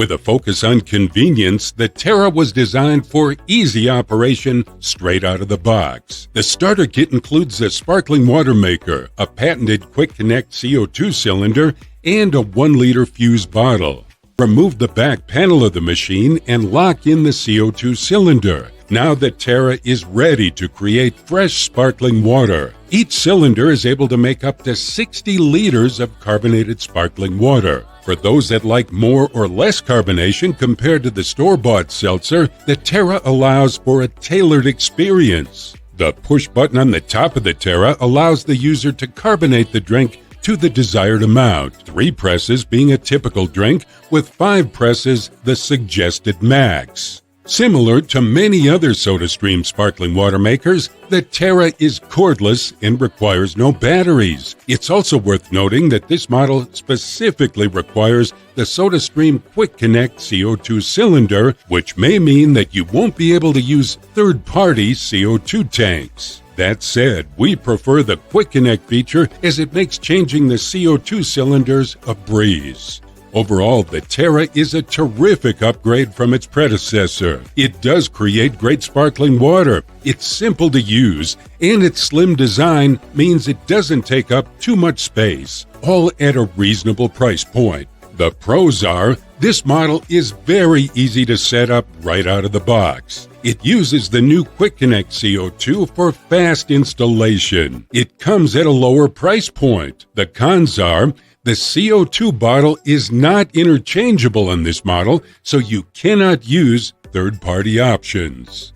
With a focus on convenience, the Terra was designed for easy operation straight out of the box. The starter kit includes a sparkling water maker, a patented Quick Connect CO2 cylinder, and a 1-liter fuse bottle. Remove the back panel of the machine and lock in the CO2 cylinder. Now the Terra is ready to create fresh sparkling water. Each cylinder is able to make up to 60 liters of carbonated sparkling water. For those that like more or less carbonation compared to the store-bought seltzer, the Terra allows for a tailored experience. The push button on the top of the Terra allows the user to carbonate the drink to the desired amount, 3 presses being a typical drink, with 5 presses the suggested max. Similar to many other Sodastream sparkling water makers, the Terra is cordless and requires no batteries. It's also worth noting that this model specifically requires the Sodastream Quick Connect CO2 cylinder, which may mean that you won't be able to use third-party CO2 tanks. That said, we prefer the Quick Connect feature as it makes changing the CO2 cylinders a breeze. Overall, the Terra is a terrific upgrade from its predecessor. It does create great sparkling water, it's simple to use, and its slim design means it doesn't take up too much space, all at a reasonable price point. The pros are, this model is very easy to set up right out of the box. It uses the new Quick Connect CO2 for fast installation. It comes at a lower price point. The cons are, the CO2 bottle is not interchangeable in this model, so you cannot use third-party options.